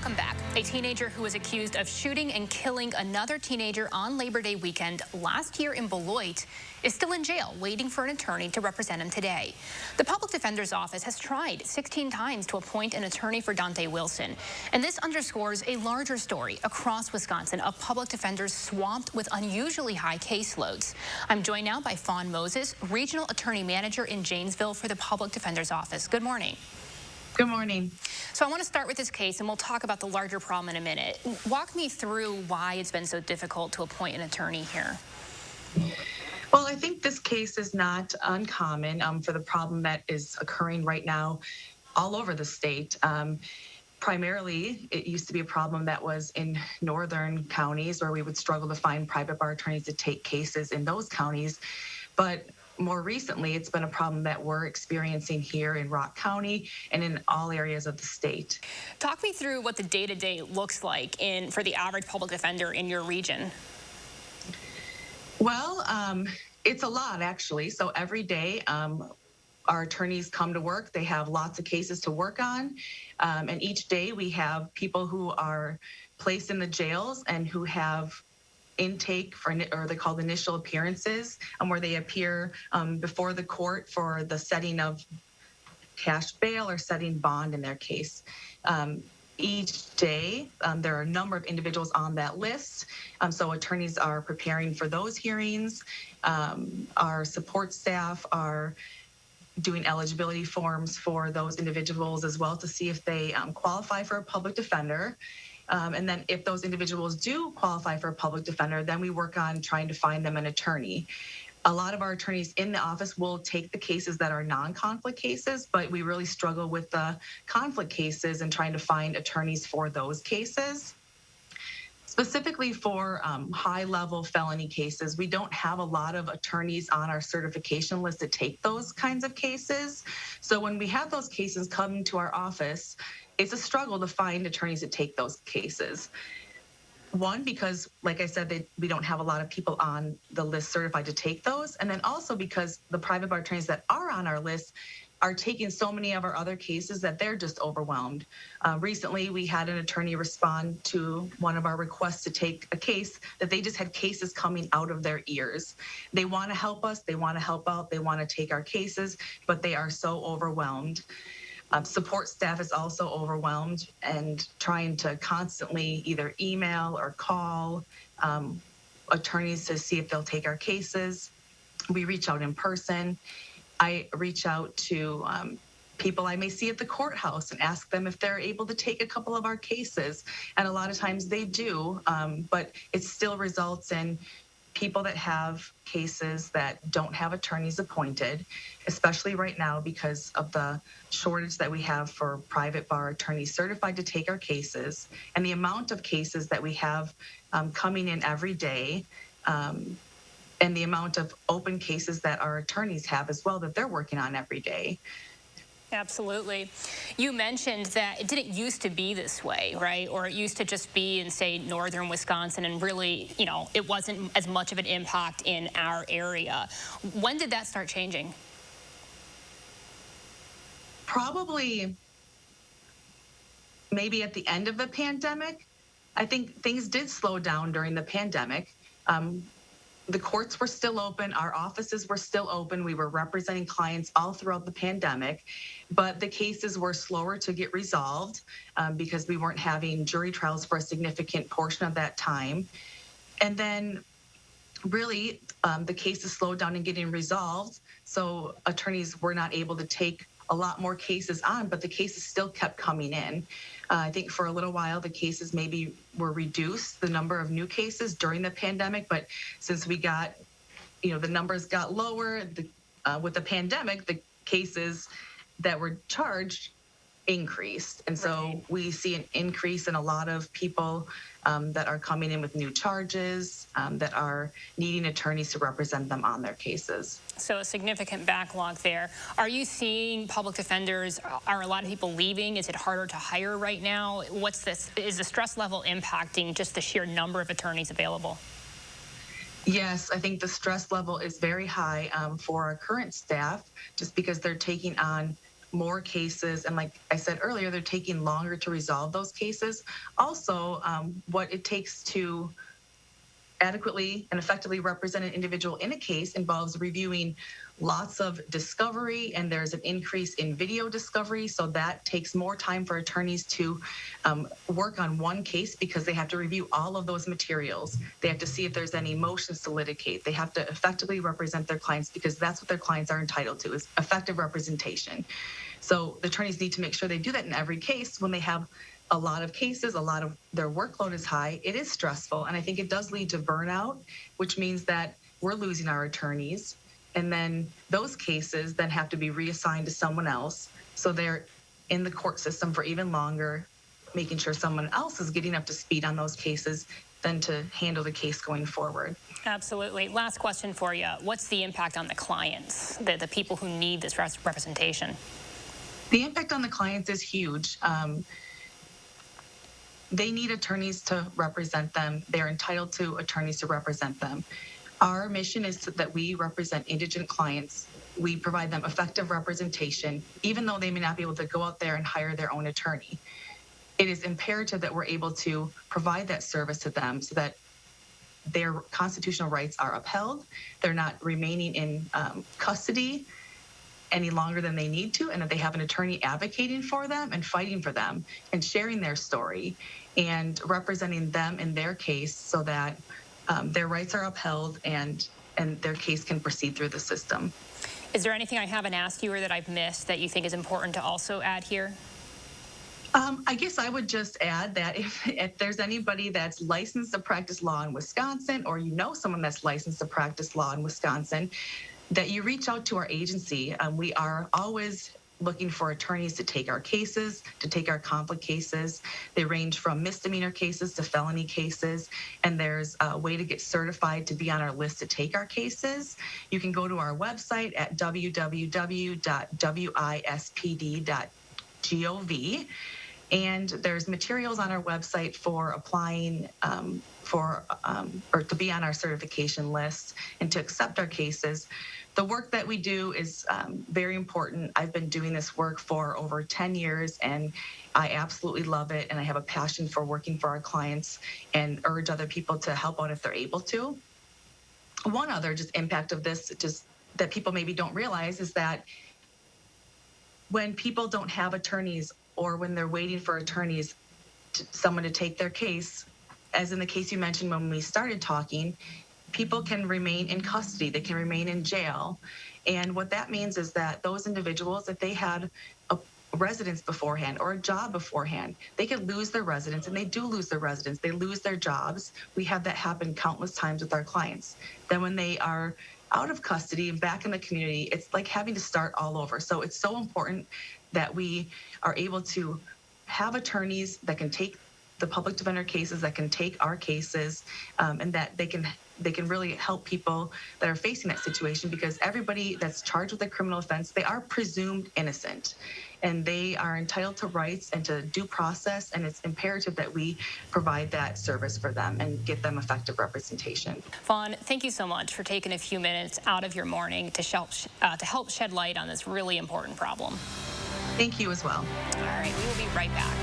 Welcome back. A teenager who was accused of shooting and killing another teenager on Labor Day weekend last year in Beloit is still in jail, waiting for an attorney to represent him today. The public defender's office has tried 16 times to appoint an attorney for Dante Wilson, and this underscores a larger story across Wisconsin of public defenders swamped with unusually high caseloads. I'm joined now by Faun Moses, Regional Attorney Manager in Janesville for the Public Defender's Office. Good morning. Good morning. So I want to start with this case, and we'll talk about the larger problem in a minute. Walk me through why it's been so difficult to appoint an attorney here. Well, I think this case is not uncommon for the problem that is occurring right now all over the state. Primarily, it used to be a problem that was in northern counties where we would struggle to find private bar attorneys to take cases in those counties. But more recently, it's been a problem that we're experiencing here in Rock County and in all areas of the state. Talk me through what the day-to-day looks like for the average public defender in your region. Well, it's a lot, actually. So every day, our attorneys come to work. They have lots of cases to work on. And each day we have people who are placed in the jails and who have intake for, or they call initial appearances, where they appear before the court for the setting of cash bail or setting bond in their case. Each day, there are a number of individuals on that list. So attorneys are preparing for those hearings. Our support staff are doing eligibility forms for those individuals as well to see if they qualify for a public defender. And then if those individuals do qualify for a public defender, then we work on trying to find them an attorney. A lot of our attorneys in the office will take the cases that are non-conflict cases, but we really struggle with the conflict cases and trying to find attorneys for those cases. Specifically for high-level felony cases, we don't have a lot of attorneys on our certification list to take those kinds of cases. So when we have those cases come to our office, it's a struggle to find attorneys to take those cases. One, because, like I said, we don't have a lot of people on the list certified to take those. And then also because the private bar attorneys that are on our list are taking so many of our other cases that they're just overwhelmed. Recently, we had an attorney respond to one of our requests to take a case that they just had cases coming out of their ears. They want to help us, they want to help out, they want to take our cases, but they are so overwhelmed. Support staff is also overwhelmed and trying to constantly either email or call attorneys to see if they'll take our cases. We reach out in person. I reach out to people I may see at the courthouse and ask them if they're able to take a couple of our cases. And a lot of times they do, but it still results in people that have cases that don't have attorneys appointed, especially right now because of the shortage that we have for private bar attorneys certified to take our cases and the amount of cases that we have coming in every day. And the amount of open cases that our attorneys have as well that they're working on every day. Absolutely. You mentioned that it didn't used to be this way, right? Or it used to just be in, say, northern Wisconsin, and really, it wasn't as much of an impact in our area. When did that start changing? Probably maybe at the end of the pandemic. I think things did slow down during the pandemic. The courts were still open. Our offices were still open. We were representing clients all throughout the pandemic, but the cases were slower to get resolved because we weren't having jury trials for a significant portion of that time. And then really the cases slowed down in getting resolved. So attorneys were not able to take a lot more cases on, but the cases still kept coming in. I think for a little while, the cases maybe were reduced, the number of new cases during the pandemic, but since we got, the numbers got lower with the pandemic, the cases that were charged increased. And so we see an increase in a lot of people that are coming in with new charges, that are needing attorneys to represent them on their cases. So a significant backlog there. Are you seeing public defenders, are a lot of people leaving? Is it harder to hire right now? Is the stress level impacting just the sheer number of attorneys available? Yes, I think the stress level is very high for our current staff, just because they're taking on more cases. And like I said earlier, they're taking longer to resolve those cases. Also, what it takes to adequately and effectively represent an individual in a case involves reviewing lots of discovery, and there's an increase in video discovery. So that takes more time for attorneys to work on one case because they have to review all of those materials. They have to see if there's any motions to litigate. They have to effectively represent their clients because that's what their clients are entitled to, is effective representation. So the attorneys need to make sure they do that in every case. When they have a lot of cases, a lot of their workload is high, it is stressful, and I think it does lead to burnout, which means that we're losing our attorneys, and then those cases then have to be reassigned to someone else, so they're in the court system for even longer, making sure someone else is getting up to speed on those cases than to handle the case going forward. Absolutely. Last question for you. What's the impact on the clients, the people who need this representation? The impact on the clients is huge. They need attorneys to represent them. They're entitled to attorneys to represent them. Our mission is that we represent indigent clients. We provide them effective representation, even though they may not be able to go out there and hire their own attorney. It is imperative that we're able to provide that service to them so that their constitutional rights are upheld. They're not remaining in custody any longer than they need to, and that they have an attorney advocating for them and fighting for them and sharing their story and representing them in their case so that their rights are upheld and their case can proceed through the system. Is there anything I haven't asked you or that I've missed that you think is important to also add here? I guess I would just add that if there's anybody that's licensed to practice law in Wisconsin, or you know someone that's licensed to practice law in Wisconsin, that you reach out to our agency. We are always looking for attorneys to take our cases, to take our conflict cases. They range from misdemeanor cases to felony cases, and there's a way to get certified to be on our list to take our cases. You can go to our website at www.wispd.gov, and there's materials on our website for applying or to be on our certification list and to accept our cases. The work that we do is very important. I've been doing this work for over 10 years, and I absolutely love it, and I have a passion for working for our clients and urge other people to help out if they're able to. One other just impact of this, just that people maybe don't realize, is that when people don't have attorneys or when they're waiting for attorneys, someone to take their case, as in the case you mentioned when we started talking, people can remain in custody, they can remain in jail. And what that means is that those individuals, if they had a residence beforehand or a job beforehand, they could lose their residence, and they do lose their residence, they lose their jobs. We have that happen countless times with our clients. Then when they are out of custody and back in the community, it's like having to start all over. So it's so important that we are able to have attorneys that can take the public defender cases, that can take our cases, and that they can really help people that are facing that situation, because everybody that's charged with a criminal offense, they are presumed innocent, and they are entitled to rights and to due process, and it's imperative that we provide that service for them and get them effective representation. Faun, thank you so much for taking a few minutes out of your morning to help shed light on this really important problem. Thank you as well. All right, we will be right back.